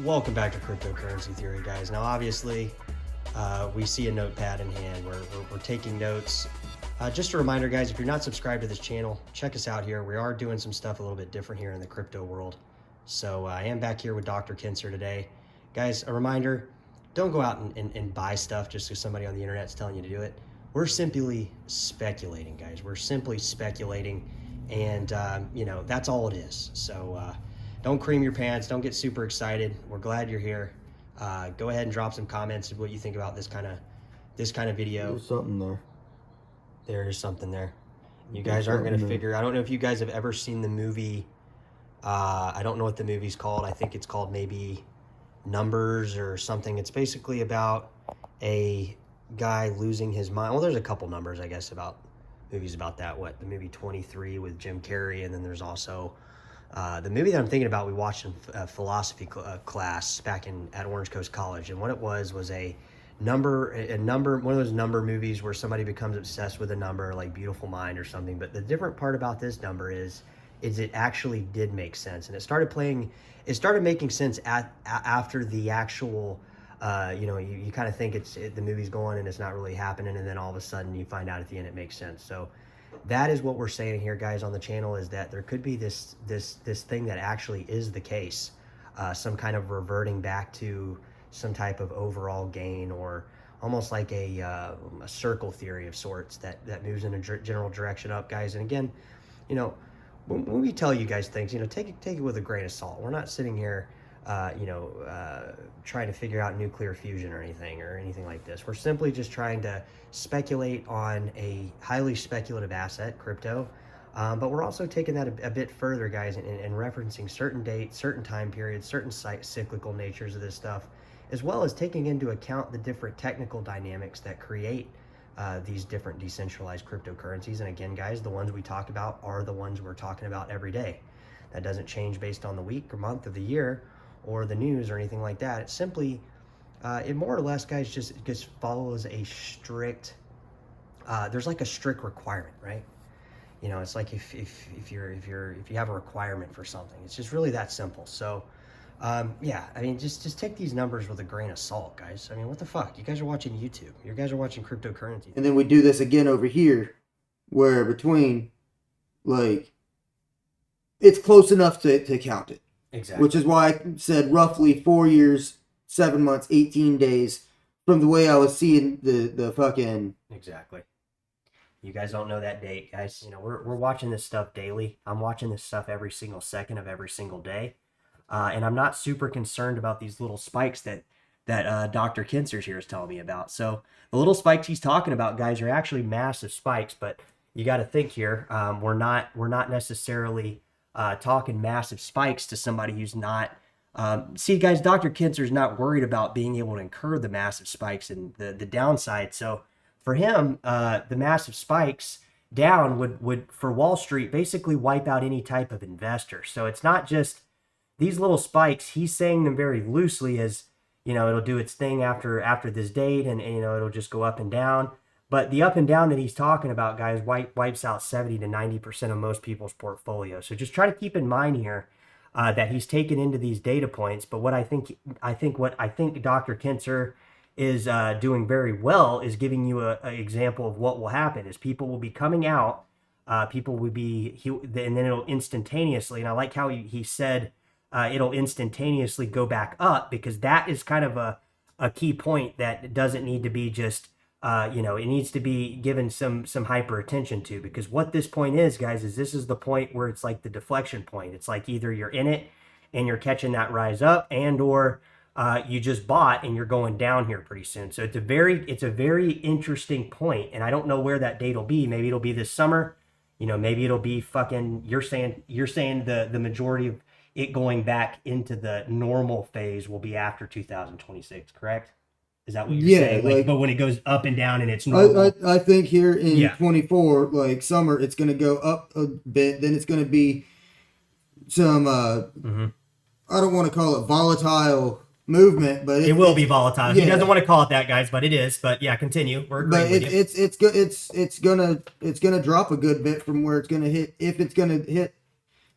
Welcome back to Cryptocurrency Theory, guys. Now, obviously, we see a notepad in hand. We're taking notes. Just a reminder, guys, if you're not subscribed to this channel, check us out here. We are doing some stuff a little bit different here in the crypto world. So I am back here with Dr. Kincer today. Guys, a reminder, don't go out and buy stuff just because somebody on the internet is telling you to do it. We're simply speculating, guys. We're simply speculating, and, that's all it is. So don't cream your pants. Don't get super excited. We're glad you're here. Go ahead and drop some comments of what you think about this kind of video. There's something there. There is something there. You guys aren't going to figure. I don't know if you guys have ever seen the movie. I don't know what the movie's called. I think it's called maybe Numbers or something. It's basically about a guy losing his mind. Well, there's a couple numbers, I guess, about movies about that. What, the movie 23 with Jim Carrey, and then there's also the movie that I'm thinking about. We watched in philosophy class back at Orange Coast College, and what it was a number, one of those number movies where somebody becomes obsessed with a number, like Beautiful Mind or something. But the different part about this number is it actually did make sense, and it started making sense after the actual. You kind of think the movie's going and it's not really happening, and then all of a sudden you find out at the end it makes sense. So that is what we're saying here, guys, on the channel, is that there could be this thing that actually is the case, some kind of reverting back to some type of overall gain, or almost like a circle theory of sorts that moves in a general direction up, guys. And again, when we tell you guys things, take it with a grain of salt. We're not sitting here trying to figure out nuclear fusion or anything like this. We're simply just trying to speculate on a highly speculative asset, crypto, but we're also taking that a bit further, guys, and referencing certain dates, certain time periods, certain cyclical natures of this stuff, as well as taking into account the different technical dynamics that create these different decentralized cryptocurrencies. And again, guys, the ones we talk about are the ones we're talking about every day. That doesn't change based on the week or month or the year or the news or anything like that. It's simply, it more or less, guys, just follows a strict, there's like a strict requirement, right? It's like if you have a requirement for something, it's just really that simple. So, just take these numbers with a grain of salt, guys. I mean, what the fuck? You guys are watching YouTube. You guys are watching cryptocurrency. And then we do this again over here, where between, it's close enough to count it. Exactly. Which is why I said roughly 4 years, 7 months, 18 days from the way I was seeing the fucking... Exactly. You guys don't know that date, guys. We're watching this stuff daily. I'm watching this stuff every single second of every single day. And I'm not super concerned about these little spikes that Dr. Kincer's here is telling me about. So the little spikes he's talking about, guys, are actually massive spikes. But you got to think here. We're not necessarily talking massive spikes to somebody who's not. See, guys, Dr. Kincer's not worried about being able to incur the massive spikes and the downside. So for him, the massive spikes down would for Wall Street basically wipe out any type of investor. So it's not just these little spikes. He's saying them very loosely as, it'll do its thing after this date, and it'll just go up and down. But the up and down that he's talking about, guys, wipes out 70 to 90% of most people's portfolio. So just try to keep in mind here that he's taken into these data points. But what I think Dr. Kincer is doing very well is giving you an example of what will happen. Is people will be coming out, people will be, and then it'll instantaneously. And I like how he said it'll instantaneously go back up, because that is kind of a key point that doesn't need to be just. It needs to be given some hyper attention to, because what this point is, guys, is this is the point where it's like the deflection point. It's like either you're in it and you're catching that rise up, and or you just bought and you're going down here pretty soon. So it's a very interesting point, and I don't know where that date will be. Maybe it'll be this summer. Maybe it'll be fucking. You're saying the majority of it going back into the normal phase will be after 2026, correct? Is that what you're saying? But when it goes up and down and it's normal. I think here in 24, summer, it's going to go up a bit. Then it's going to be some, I don't want to call it volatile movement, but it will be volatile. Yeah. He doesn't want to call it that, guys, but it is. But yeah, continue. We're agreeing with you. It's gonna drop a good bit from where it's gonna hit, if it's gonna hit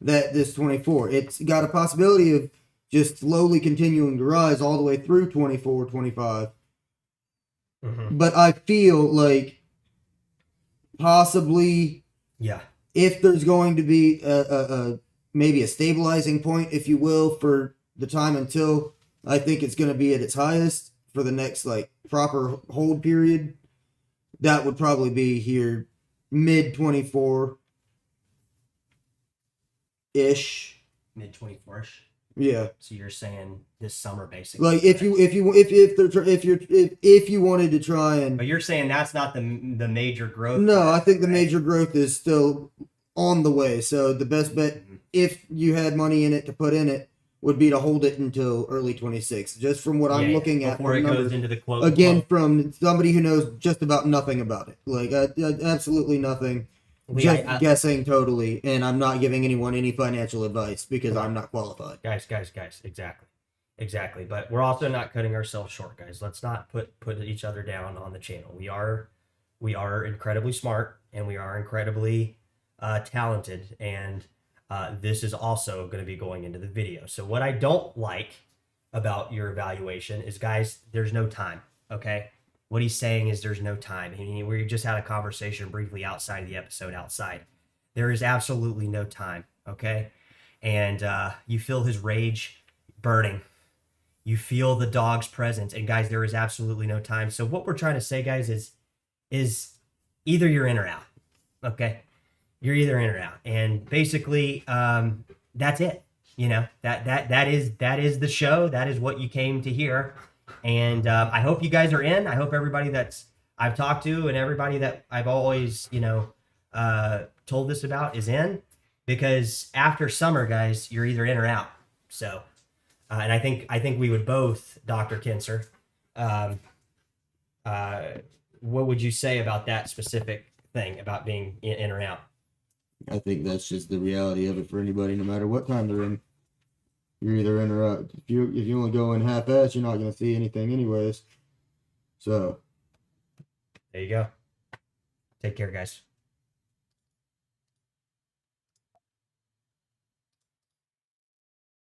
this 24. It's got a possibility just slowly continuing to rise all the way through 24, 25. But I feel like possibly, yeah, if there's going to be a maybe a stabilizing point, if you will, for the time until I think it's going to be at its highest for the next like proper hold period, that would probably be here mid 24 ish. mid 24ish. Yeah. So you're saying this summer, basically. Like if you wanted to try and. But you're saying that's not the major growth. No, I think the major growth is still on the way. So the best bet, if you had money in it to put in it, would be to hold it until early 26. Just from what I'm looking at, before it goes into the quote again from somebody who knows just about nothing about it, like absolutely nothing. Just guessing totally, and I'm not giving anyone any financial advice because I'm not qualified. Guys, exactly. But we're also not cutting ourselves short, guys. Let's not put each other down on the channel. We are incredibly smart, and we are incredibly talented, and this is also going to be going into the video. So what I don't like about your evaluation is, guys, there's no time. Okay. What he's saying is there's no time. We just had a conversation briefly outside of the episode outside. There is absolutely no time, okay? And you feel his rage burning. You feel the dog's presence. And guys, there is absolutely no time. So what we're trying to say, guys, is either you're in or out, okay? You're either in or out. And basically, that's it. You know, that is the show. That is what you came to hear. And I hope you guys are in. I hope everybody that's I've talked to and everybody that I've always, told this about is in, because after summer, guys, you're either in or out. So, and I think we would both, Dr. Kincer, what would you say about that specific thing about being in or out? I think that's just the reality of it for anybody, no matter what time they're in. You're either in or out. If you only go in half-ass, you're not going to see anything anyways. So. There you go. Take care, guys.